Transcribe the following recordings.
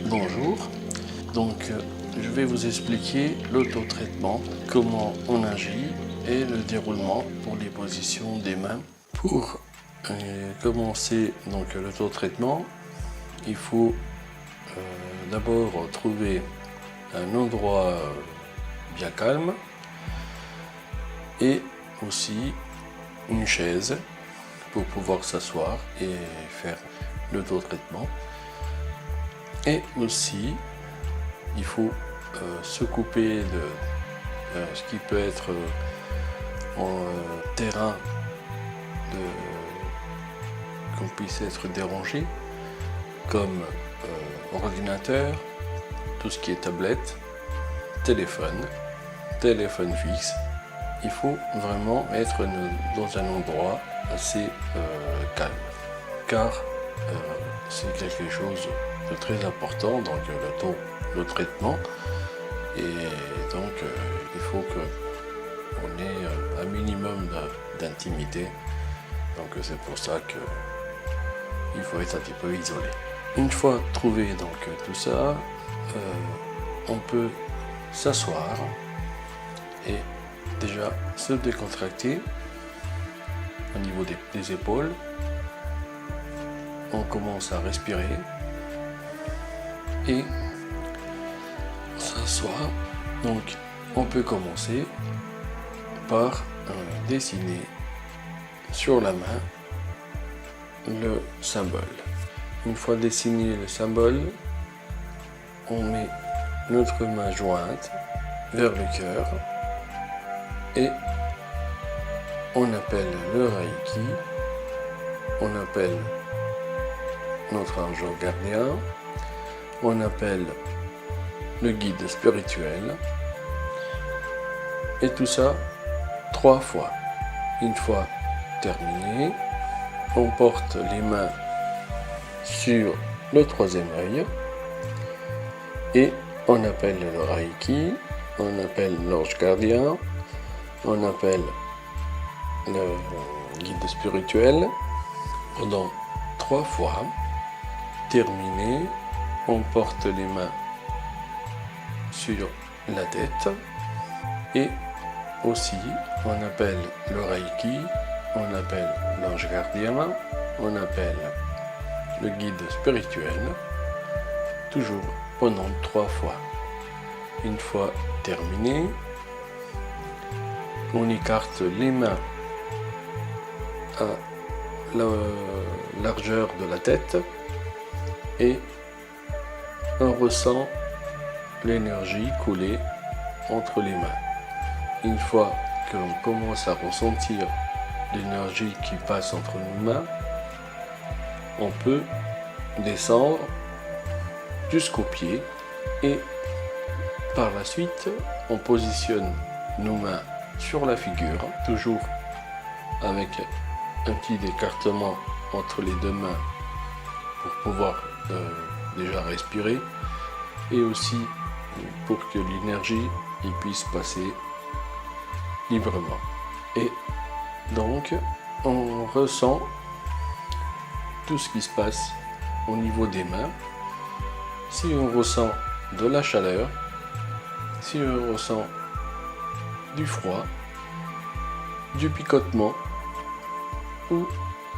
Bonjour, je vais vous expliquer l'auto-traitement, comment on agit et le déroulement pour les positions des mains. Pour commencer l'auto-traitement, il faut d'abord trouver un endroit bien calme et aussi une chaise pour pouvoir s'asseoir et faire l'auto-traitement. Et aussi, il faut se couper de ce qui peut être en terrain qu'on puisse être dérangé, comme ordinateur, tout ce qui est tablette, téléphone fixe. Il faut vraiment être dans un endroit assez calme, car c'est quelque chose de très important, le traitement, et donc il faut qu'on ait un minimum d'intimité, donc c'est pour ça qu'il faut être un petit peu isolé. Une fois trouvé tout ça, on peut s'asseoir et déjà se décontracter au niveau des épaules. On commence à respirer et on s'assoit. Donc on peut commencer par dessiner sur la main le symbole. Une fois dessiné le symbole, on met notre main jointe vers le cœur et on appelle le Reiki, on appelle notre ange gardien, on appelle le guide spirituel, et tout ça 3 fois. Une fois terminé, on porte les mains sur le 3e œil et on appelle le Reiki, on appelle l'ange gardien, on appelle le guide spirituel pendant 3 fois. Terminé, on porte les mains sur la tête et aussi on appelle le Reiki, on appelle l'ange gardien, on appelle le guide spirituel, toujours pendant 3 fois. Une fois terminé, on écarte les mains à la largeur de la tête et on ressent l'énergie couler entre les mains. Une fois qu'on commence à ressentir l'énergie qui passe entre nos mains, on peut descendre jusqu'aux pieds et par la suite on positionne nos mains sur la figure, toujours avec un petit écartement entre les 2 mains pour pouvoir déjà respirer et aussi pour que l'énergie puisse passer librement. Et donc on ressent tout ce qui se passe au niveau des mains. Si on ressent de la chaleur, si on ressent du froid, du picotement, ou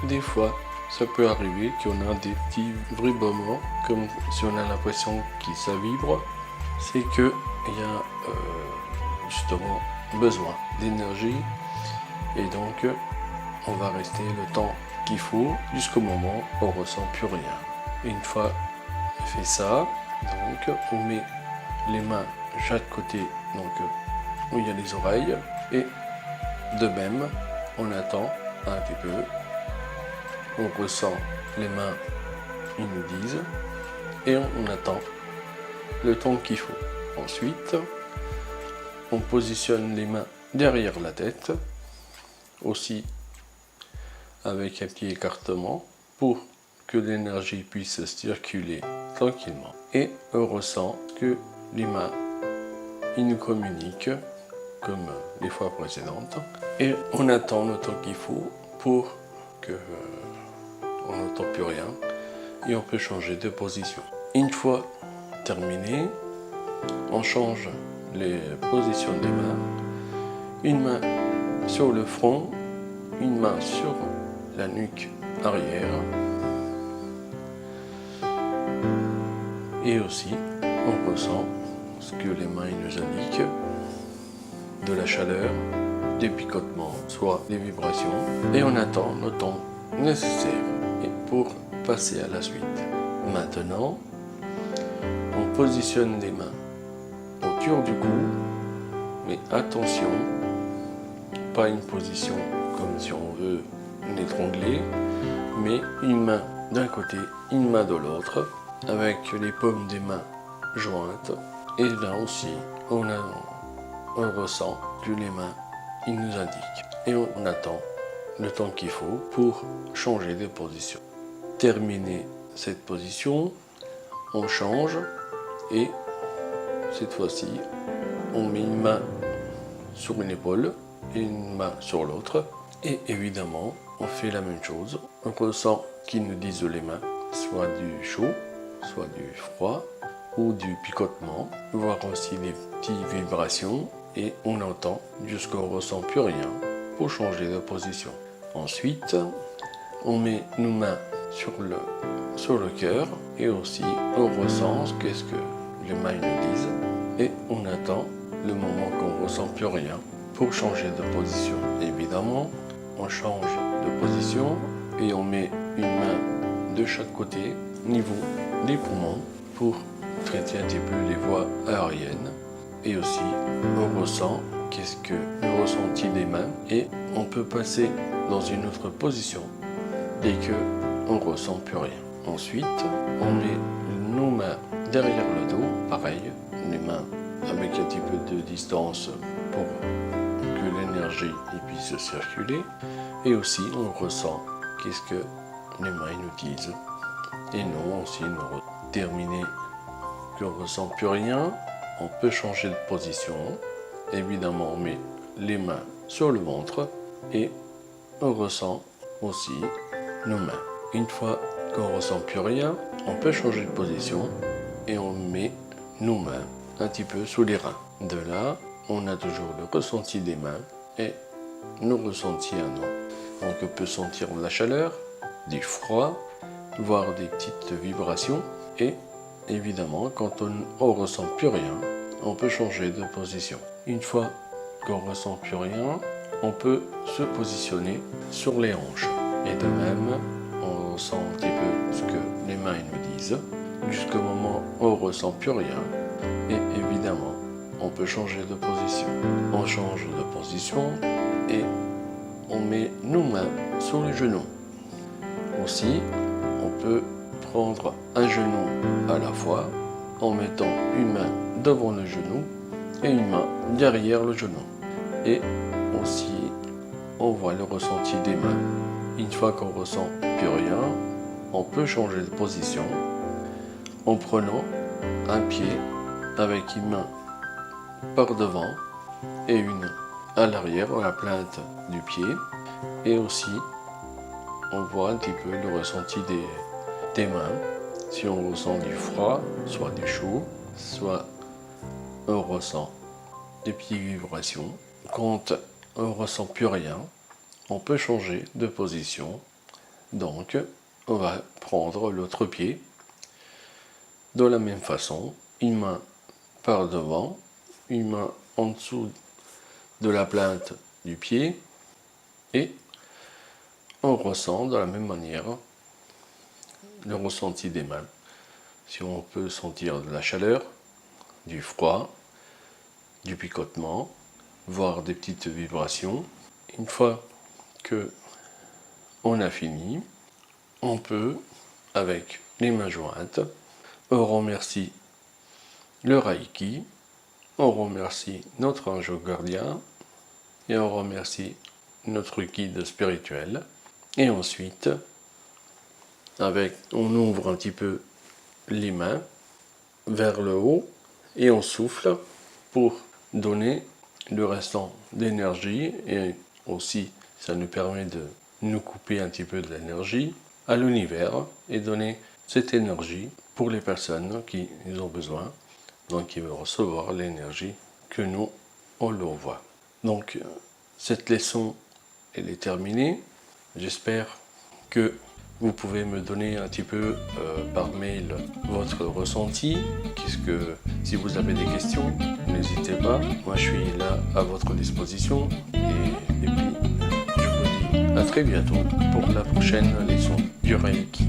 des fois ça peut arriver qu'on a des petits vibriments, comme si on a l'impression que ça vibre, c'est qu'il y a justement besoin d'énergie, et donc on va rester le temps qu'il faut jusqu'au moment où on ne ressent plus rien. Et une fois fait ça, donc on met les mains chaque côté, où il y a les oreilles, et de même on attend un petit peu, on ressent les mains, ils nous disent, et on attend le temps qu'il faut. Ensuite, on positionne les mains derrière la tête, aussi avec un petit écartement pour que l'énergie puisse circuler tranquillement. Et on ressent que les mains, ils nous communiquent comme les fois précédentes, et on attend le temps qu'il faut pour que on n'entend plus rien et on peut changer de position. Une fois terminé, on change les positions des mains. Une main sur le front, une main sur la nuque arrière. Et aussi, on ressent ce que les mains nous indiquent, de la chaleur, des picotements, soit des vibrations. Et on attend le temps nécessaire pour passer à la suite. Maintenant, on positionne les mains autour du cou, mais attention, pas une position comme si on veut l'étrangler, mais une main d'un côté, une main de l'autre, avec les paumes des mains jointes. Et là aussi, on ressent que les mains, ils nous indiquent. Et on attend le temps qu'il faut pour changer de position. Terminer cette position, on change et cette fois-ci, on met une main sur une épaule et une main sur l'autre. Et évidemment, on fait la même chose. On ressent qu'ils nous disent les mains, soit du chaud, soit du froid ou du picotement, voire aussi des petites vibrations. Et on entend jusqu'on ne ressent plus rien pour changer de position. Ensuite, on met nos mains sur le cœur et aussi on ressent qu'est-ce que les mains nous disent et on attend le moment qu'on ne ressent plus rien pour changer de position. Évidemment, on change de position et on met une main de chaque côté au niveau des poumons pour traiter un petit peu les voies aériennes. Et aussi, on ressent qu'est-ce que le ressenti des mains et on peut passer dans une autre position dès qu'on ne ressent plus rien. Ensuite, on met nos mains derrière le dos, pareil, les mains avec un petit peu de distance pour que l'énergie puisse circuler. Et aussi, on ressent qu'est-ce que les mains nous disent. Et non, aussi, nous terminer qu'on ne ressent plus rien. On peut changer de position. Évidemment, on met les mains sur le ventre et on ressent aussi nos mains. Une fois qu'on ne ressent plus rien, on peut changer de position et on met nos mains un petit peu sous les reins. De là, on a toujours le ressenti des mains et nos ressentis à nous. Donc on peut sentir de la chaleur, du froid, voire des petites vibrations et évidemment, quand on ne ressent plus rien, on peut changer de position. Une fois qu'on ne ressent plus rien, on peut se positionner sur les hanches. Et de même, on ressent un petit peu ce que les mains nous disent, jusqu'au moment où on ne ressent plus rien. Et évidemment, on peut changer de position. On change de position et on met nos mains sur les genoux. Aussi, on peut prendre un genou à la fois en mettant une main devant le genou et une main derrière le genou. Et aussi, on voit le ressenti des mains. Une fois qu'on ne ressent plus rien, on peut changer de position en prenant un pied avec une main par devant et une à l'arrière, à la pointe du pied. Et aussi, on voit un petit peu le ressenti des mains. Si on ressent du froid, soit du chaud, soit on ressent des petites vibrations. Quand on ne ressent plus rien, on peut changer de position. Donc, on va prendre l'autre pied de la même façon, une main par devant, une main en dessous de la pointe du pied et on ressent de la même manière le ressenti des mains. Si on peut sentir de la chaleur, du froid, du picotement, voire des petites vibrations. Une fois que on a fini, on peut, avec les mains jointes, on remercie le Reiki, on remercie notre ange gardien et on remercie notre guide spirituel. Et ensuite, on ouvre un petit peu les mains vers le haut et on souffle pour donner le restant d'énergie et aussi ça nous permet de nous couper un petit peu de l'énergie à l'univers et donner cette énergie pour les personnes qui en ont besoin, donc ils vont recevoir l'énergie que nous, on leur envoie. Donc, cette leçon, elle est terminée. J'espère que vous pouvez me donner un petit peu par mail votre ressenti. Si vous avez des questions, n'hésitez pas. Moi, je suis là à votre disposition. Et puis, je vous dis à très bientôt pour la prochaine leçon du Reiki.